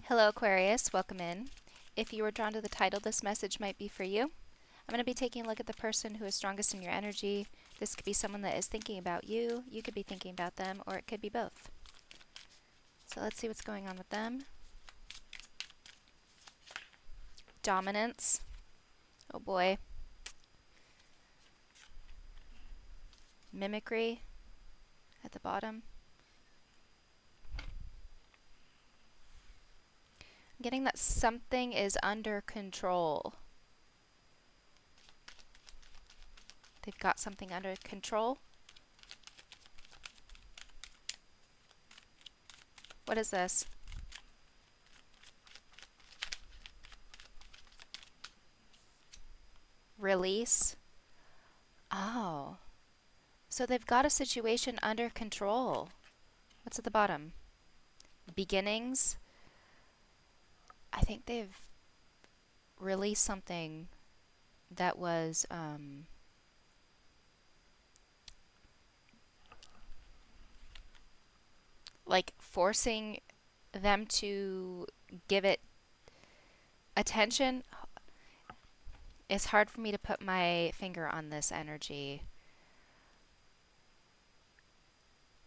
Hello, Aquarius. Welcome in. If you were drawn to the title, this message might be for you. I'm going to be taking a look at the person who is strongest in your energy. This could be someone that is thinking about you. You could be thinking about them, or it could be both. So let's see what's going on with them. Dominance. Oh boy. Mimicry at the bottom. I'm getting that something is under control. They've got something under control. What is this? Release. Oh. So they've got a situation under control. What's at the bottom? Beginnings. I think they've released something that was like forcing them to give it attention. It's hard for me to put my finger on this energy.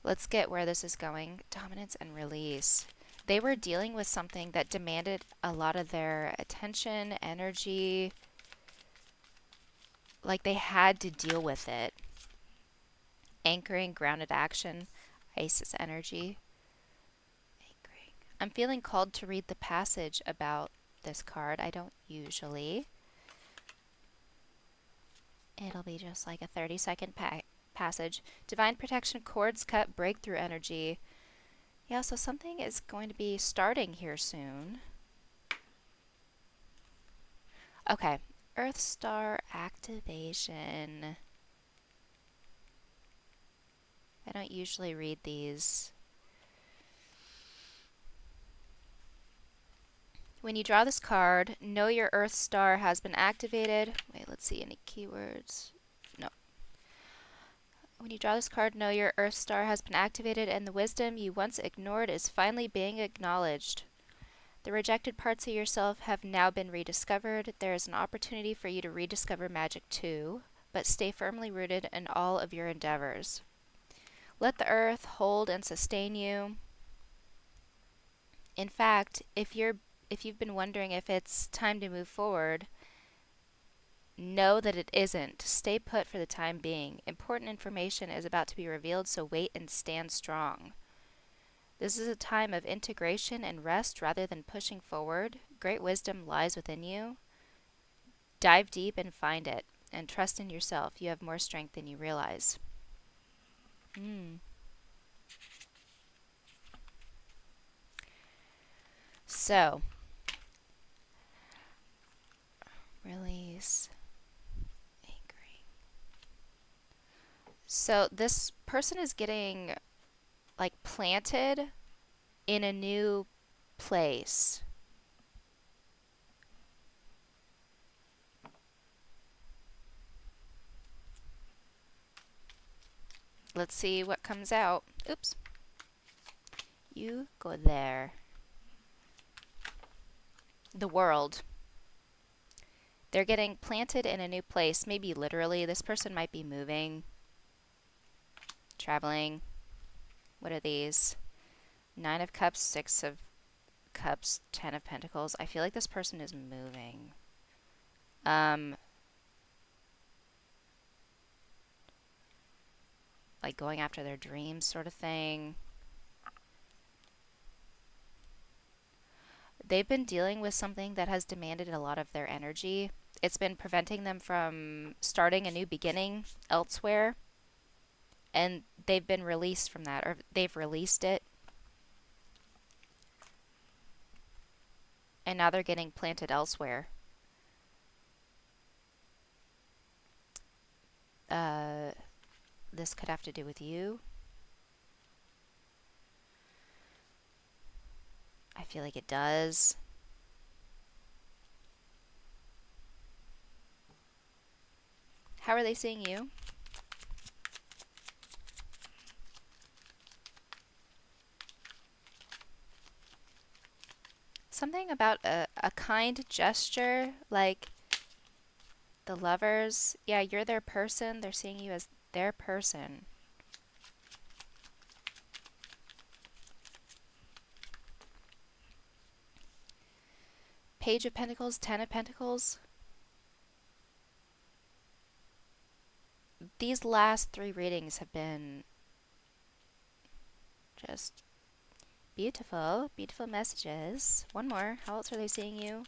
Let's get where this is going. Dominance and release. They were dealing with something that demanded a lot of their attention, energy. Like they had to deal with it. Anchoring, grounded action, Isis energy. Anchoring. I'm feeling called to read the passage about this card. I don't usually. It'll be just like a 30-second passage. Divine protection, cords cut, breakthrough energy. Yeah, so something is going to be starting here soon. Okay, Earth Star activation. I don't usually read these. When you draw this card, know your Earth Star has been activated. Wait, let's see any keywords. No. When you draw this card, know your Earth Star has been activated and the wisdom you once ignored is finally being acknowledged. The rejected parts of yourself have now been rediscovered. There is an opportunity for you to rediscover magic too, but stay firmly rooted in all of your endeavors. Let the earth hold and sustain you. In fact, if you've been wondering if it's time to move forward, know that it isn't. Stay put for the time being. Important information is about to be revealed, so wait and stand strong. This is a time of integration and rest rather than pushing forward. Great wisdom lies within you. Dive deep and find it, and trust in yourself. You have more strength than you realize. So, release, anchoring. So this person is getting like planted in a new place. Let's see what comes out. Oops. You go there. The world. They're getting planted in a new place. Maybe literally. This person might be moving, traveling. What are these? 9 of Cups, 6 of Cups, 10 of Pentacles. I feel like this person is moving. Like going after their dreams sort of thing. They've been dealing with something that has demanded a lot of their energy. It's been preventing them from starting a new beginning elsewhere. And they've been released from that, or they've released it. And now they're getting planted elsewhere. This could have to do with you. I feel like it does. How are they seeing you? Something about a kind gesture, like the lovers. Yeah, you're their person. They're seeing you as their person. Page of Pentacles, Ten of Pentacles. These last three readings have been just beautiful, beautiful messages. One more. How else are they seeing you?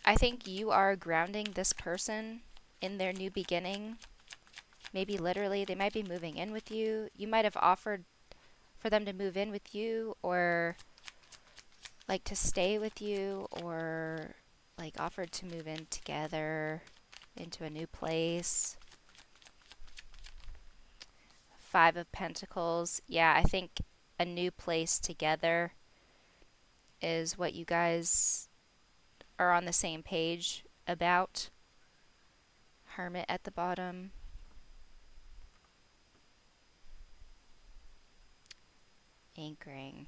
I think you are grounding this person in their new beginning. Maybe literally, they might be moving in with you. You might have offered for them to move in with you, or like to stay with you, or like offered to move in together into a new place. Five of Pentacles. Yeah, I think a new place together is what you guys are on the same page about. Hermit at the bottom. Anchoring.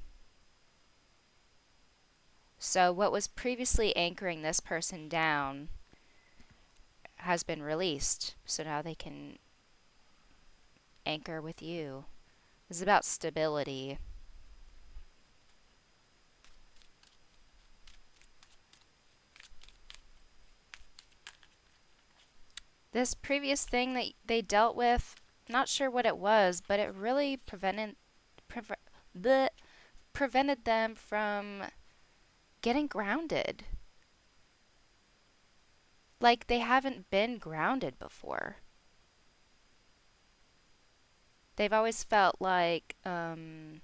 So what was previously anchoring this person down has been released. So now they can anchor with you. This is about stability. This previous thing that they dealt with, not sure what it was, but it really prevented them from getting grounded. Like they haven't been grounded before. They've always felt like they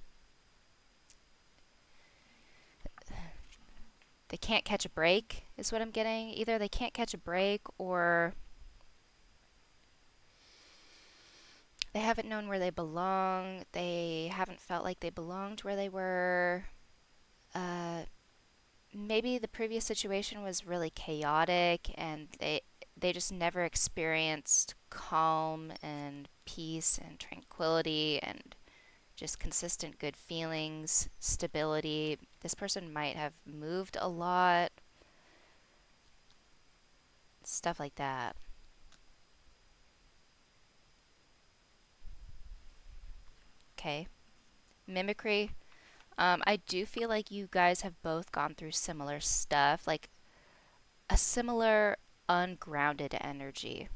can't catch a break, is what I'm getting. Either they can't catch a break, or they haven't known where they belong. They haven't felt like they belonged where they were. Maybe the previous situation was really chaotic, and they just never experienced calm and peace and tranquility and just consistent good feelings, stability. This person might have moved a lot, stuff like that. Okay. Mimicry. I do feel like you guys have both gone through similar stuff, like a similar ungrounded energy.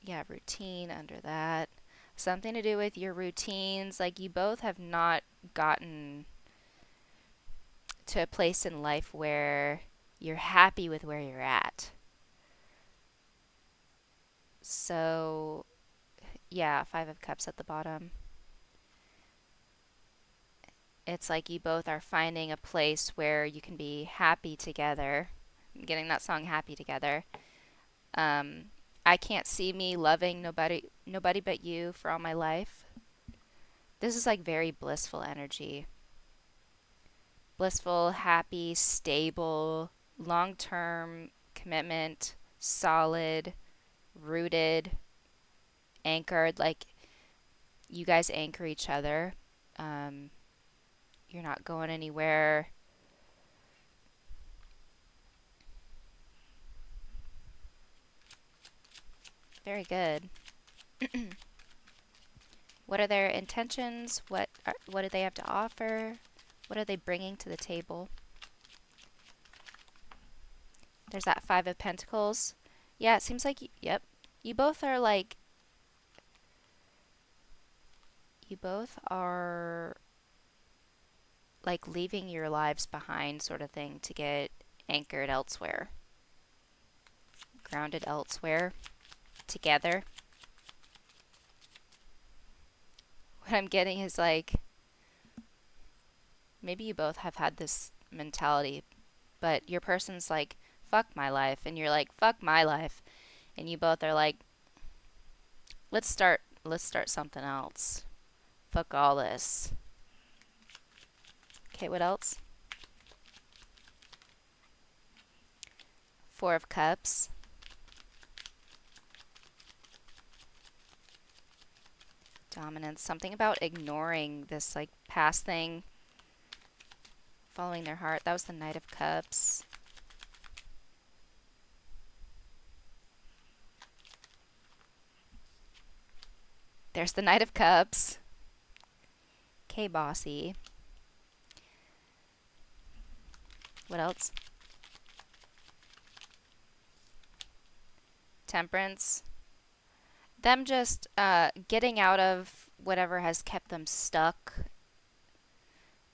Yeah, routine under that. Something to do with your routines. Like you both have not gotten to a place in life where you're happy with where you're at. So, yeah, Five of Cups at the bottom. It's like you both are finding a place where you can be happy together. I'm getting that song Happy Together. Um, I can't see me loving nobody but you for all my life. This is like very blissful energy. Blissful, happy, stable, long-term commitment, solid, rooted, anchored. Like you guys anchor each other. Um, you're not going anywhere. Very good. What are their intentions? What do they have to offer? What are they bringing to the table? There's that Five of Pentacles. Yeah, it seems like yep. You both are like you both are like leaving your lives behind sort of thing to get anchored elsewhere. Grounded elsewhere together. What I'm getting is like maybe you both have had this mentality, but your person's like fuck my life and you're like fuck my life, and you both are like let's start something else. Fuck all this. Okay, what else? Four of Cups. Dominance. Something about ignoring this like past thing. Following their heart. That was the Knight of Cups. There's the Knight of Cups. Okay, bossy. What else? Temperance. Them just getting out of whatever has kept them stuck.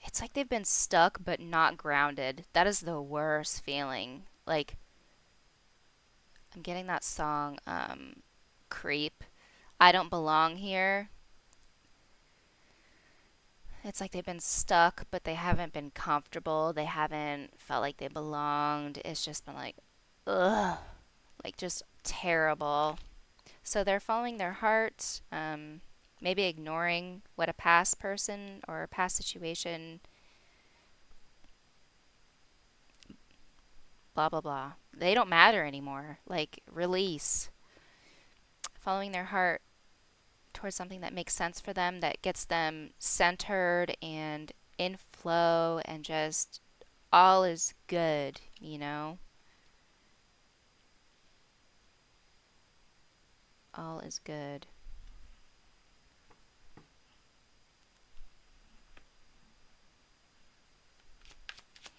It's like they've been stuck but not grounded. That is the worst feeling. Like, I'm getting that song, Creep. I don't belong here. It's like they've been stuck, but they haven't been comfortable. They haven't felt like they belonged. It's just been like, ugh, like just terrible. So they're following their heart, maybe ignoring what a past person or a past situation, blah, blah, blah. They don't matter anymore. Like, release. Following their heart towards something that makes sense for them, that gets them centered and in flow and just all is good, you know? All is good.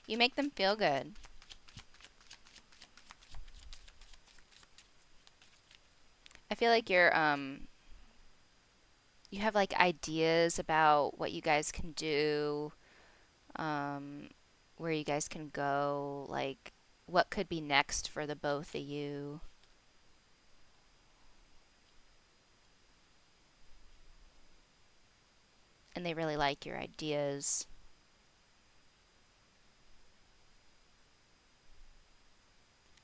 You make them feel good. I feel like you have like ideas about what you guys can do, um, where you guys can go, like what could be next for the both of you. And they really like your ideas.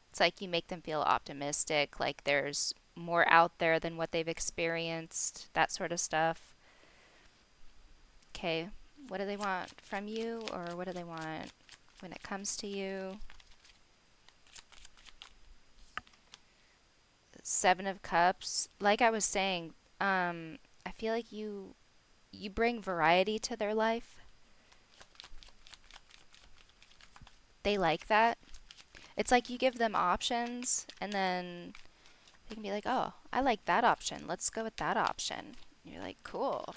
It's like you make them feel optimistic, like there's more out there than what they've experienced, that sort of stuff. Okay, what do they want from you, or what do they want when it comes to you? Seven of Cups. Like I was saying, I feel like you bring variety to their life. They like that. It's like you give them options, and then they can be like, "Oh, I like that option. Let's go with that option." And you're like, "Cool."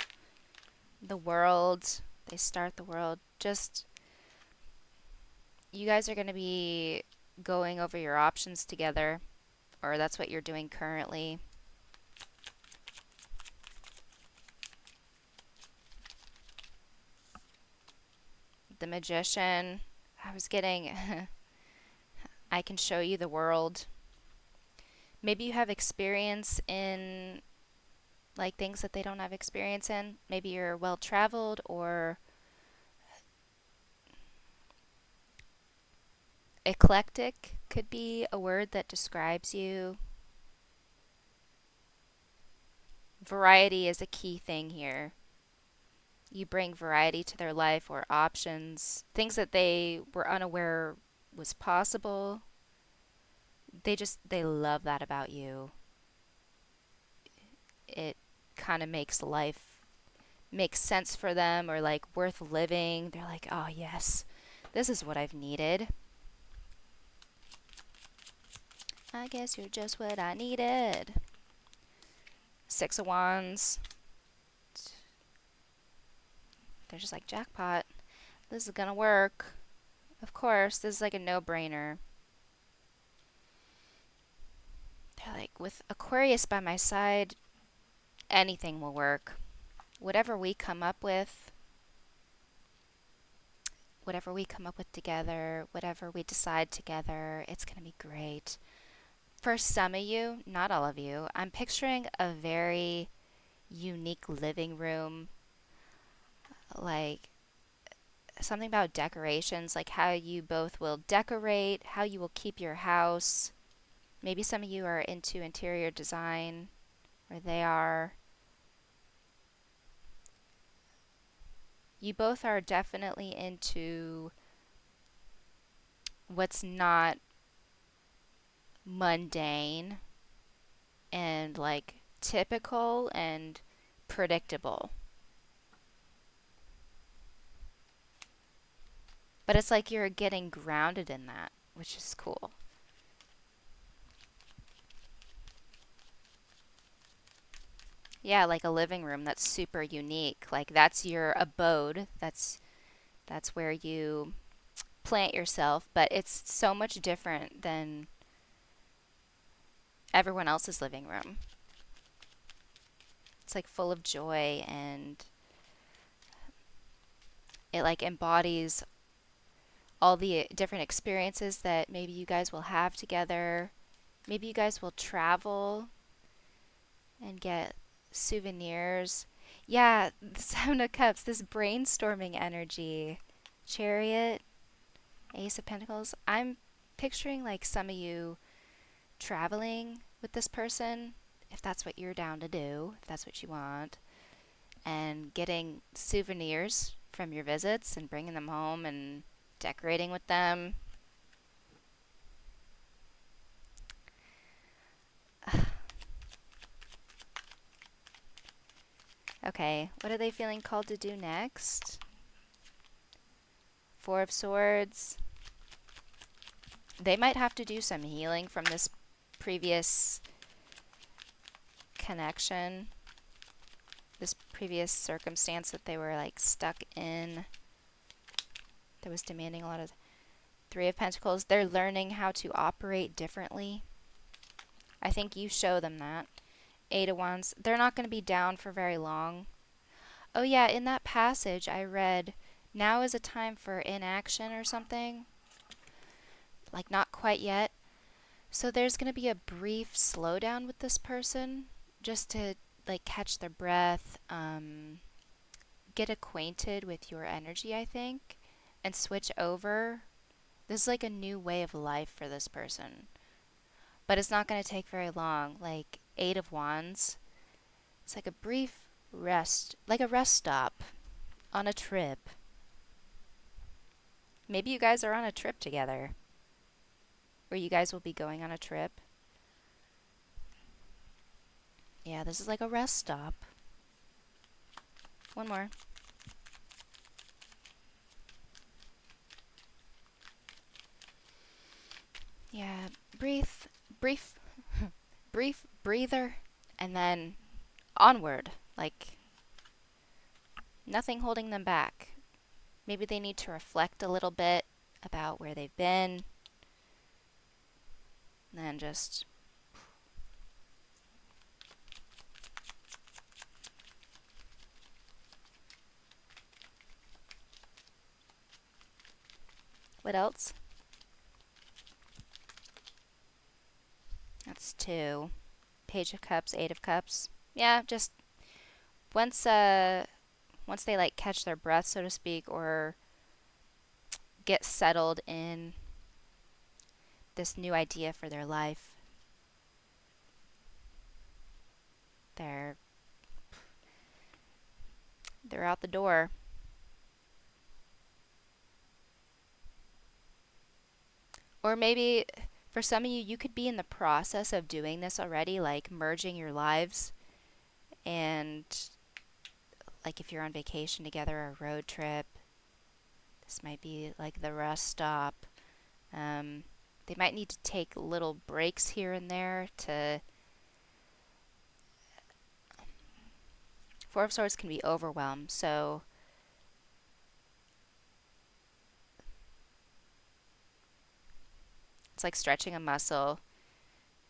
The world. They start the world. Just you guys are going to be going over your options together, or that's what you're doing currently. The Magician. I was getting I can show you the world. Maybe you have experience in like things that they don't have experience in. Maybe you're well traveled, or eclectic could be a word that describes you. Variety is a key thing here. You bring variety to their life, or options, things that they were unaware was possible. They love that about you. It kind of makes life make sense for them, or like worth living. They're like, "Oh, yes. This is what I've needed. I guess you're just what I needed." Six of Wands. They're just like, jackpot. This is gonna work. Of course, this is like a no-brainer. They're like, with Aquarius by my side, anything will work. Whatever we come up with, whatever we come up with together, whatever we decide together, it's gonna be great. For some of you, not all of you, I'm picturing a very unique living room, like something about decorations, like how you both will decorate, how you will keep your house. Maybe some of you are into interior design, or they are. You both are definitely into what's not mundane and like typical and predictable. But it's like you're getting grounded in that, which is cool. Yeah, like a living room that's super unique. Like that's your abode. That's where you plant yourself, but it's so much different than everyone else's living room. It's like full of joy, and it like embodies all the different experiences that maybe you guys will have together. Maybe you guys will travel and get souvenirs. Yeah, the Seven of Cups, this brainstorming energy. Chariot, Ace of Pentacles. I'm picturing like some of you traveling with this person, if that's what you're down to do, if that's what you want, and getting souvenirs from your visits and bringing them home and decorating with them. Okay, what are they feeling called to do next? Four of Swords. They might have to do some healing from this previous connection, this previous circumstance that they were like stuck in, that was demanding a lot of. Three of Pentacles. They're learning how to operate differently. I think you show them that. Eight of Wands. They're not going to be down for very long. Oh yeah, in that passage I read, now is a time for inaction or something. Like not quite yet. So there's going to be a brief slowdown with this person, just to like catch their breath, get acquainted with your energy, I think, and switch over. This is like a new way of life for this person. But it's not going to take very long. Like Eight of Wands, it's like a brief rest, like a rest stop on a trip. Maybe you guys are on a trip together, or you guys will be going on a trip. Yeah, this is like a rest stop. One more. Yeah, brief, brief breather, and then onward. Like nothing holding them back. Maybe they need to reflect a little bit about where they've been, and then just. What else? That's two. Page of Cups, Eight of Cups. Yeah, just once they like catch their breath, so to speak, or get settled in this new idea for their life, they're they're out the door. Or maybe for some of you, you could be in the process of doing this already, like merging your lives, and like if you're on vacation together or a road trip, this might be like the rest stop. They might need to take little breaks here and there to. Four of Swords can be overwhelmed, so it's like stretching a muscle.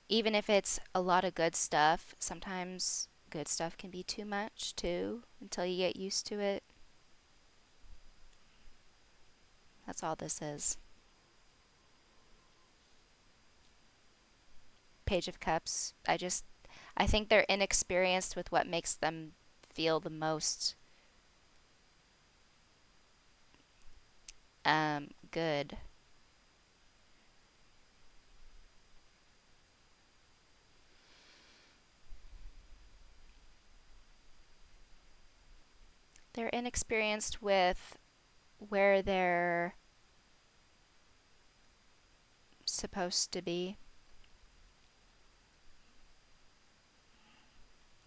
Even if it's a lot of good stuff, sometimes good stuff can be too much too until you get used to it. That's all this is. Page of Cups. I think they're inexperienced with what makes them feel the most good. They're inexperienced with where they're supposed to be.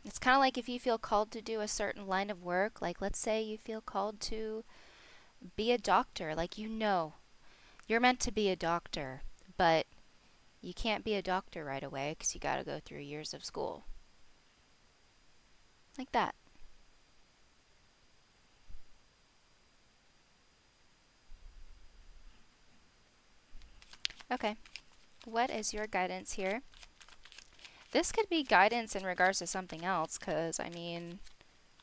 It's kind of like if you feel called to do a certain line of work, like let's say you feel called to be a doctor, like you're meant to be a doctor, but you can't be a doctor right away because you got to go through years of school. Like that. Okay, what is your guidance here? This could be guidance in regards to something else because, I mean,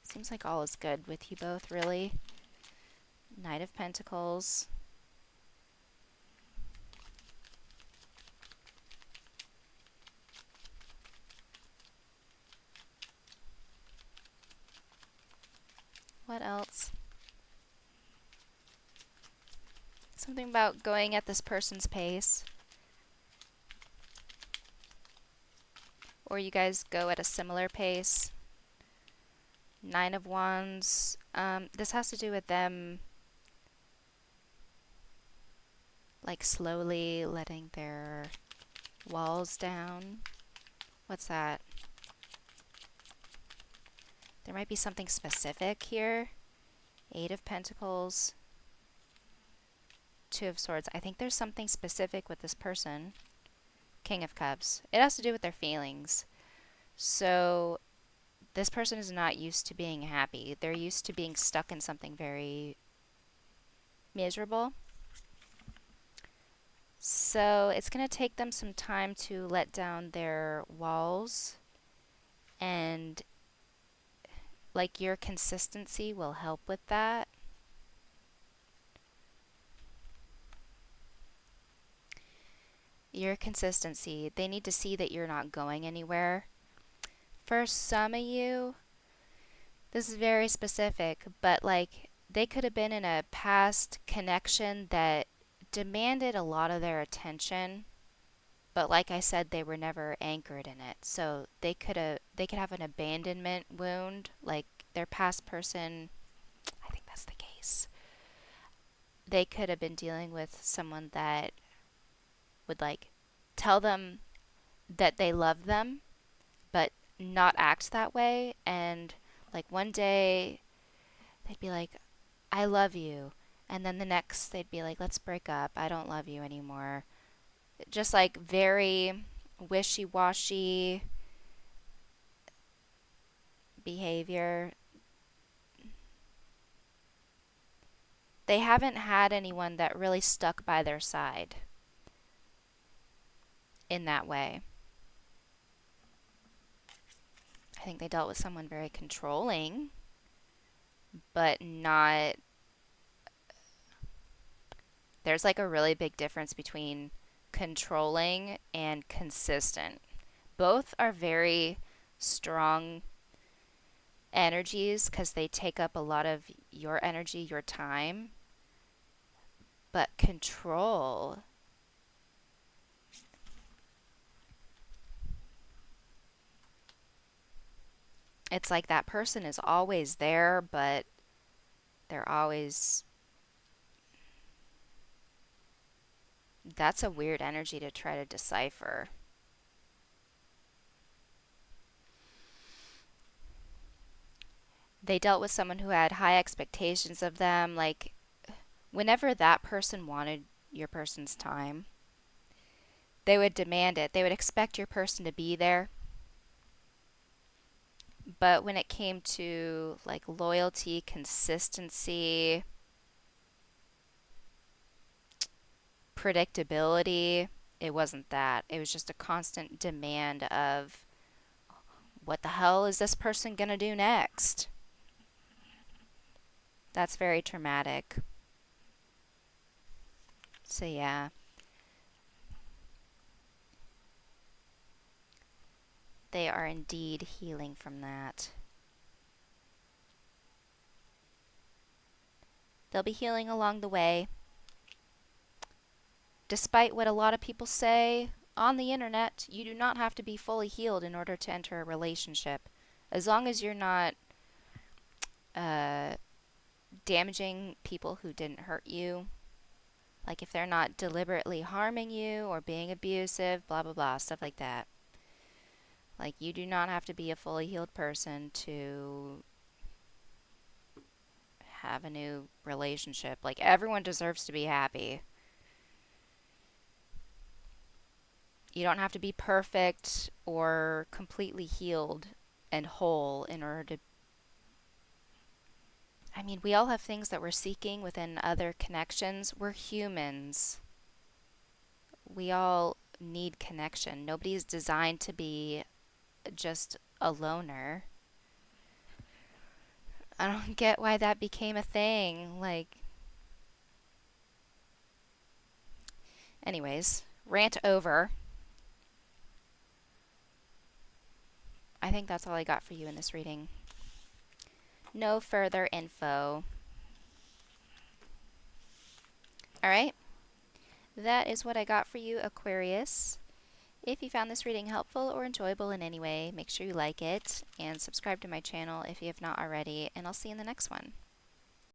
seems like all is good with you both, really. Knight of Pentacles. What else? Something about going at this person's pace. Or you guys go at a similar pace. Nine of Wands. This has to do with them like slowly letting their walls down. What's that? There might be something specific here. Eight of Pentacles. Two of Swords. I think there's something specific with this person. King of Cups. It has to do with their feelings. So this person is not used to being happy. They're used to being stuck in something very miserable. So it's going to take them some time to let down their walls, and like your consistency will help with that. Your consistency, they need to see that you're not going anywhere. For some of you, this is very specific, but like they could have been in a past connection that demanded a lot of their attention, but like I said, they were never anchored in it. So they could have an abandonment wound, like their past person, I think that's the case. They could have been dealing with someone that would like tell them that they love them, but not act that way. And like one day they'd be like, I love you. And then the next they'd be like, let's break up. I don't love you anymore. Just like very wishy washy behavior. They haven't had anyone that really stuck by their side in that way. I think they dealt with someone very controlling, but not. There's like a really big difference between controlling and consistent. Both are very strong energies because they take up a lot of your energy, your time. But control, it's like that person is always there, but they're always. That's a weird energy to try to decipher. They dealt with someone who had high expectations of them. Like, whenever that person wanted your person's time, they would demand it. They would expect your person to be there. But when it came to like loyalty, consistency, predictability, it wasn't that. It was just a constant demand of what the hell is this person going to do next? That's very traumatic. So, yeah, they are indeed healing from that. They'll be healing along the way. Despite what a lot of people say on the internet, you do not have to be fully healed in order to enter a relationship. As long as you're not uh, damaging people who didn't hurt you, like if they're not deliberately harming you or being abusive, blah, blah, blah, stuff like that. Like, you do not have to be a fully healed person to have a new relationship. Like, everyone deserves to be happy. You don't have to be perfect or completely healed and whole in order to. I mean, we all have things that we're seeking within other connections. We're humans. We all need connection. Nobody's designed to be just a loner. I don't get why that became a thing. Like, anyways, rant over. I think that's all I got for you in this reading. No further info. All right. That is what I got for you, Aquarius. If you found this reading helpful or enjoyable in any way, make sure you like it and subscribe to my channel if you have not already, and I'll see you in the next one.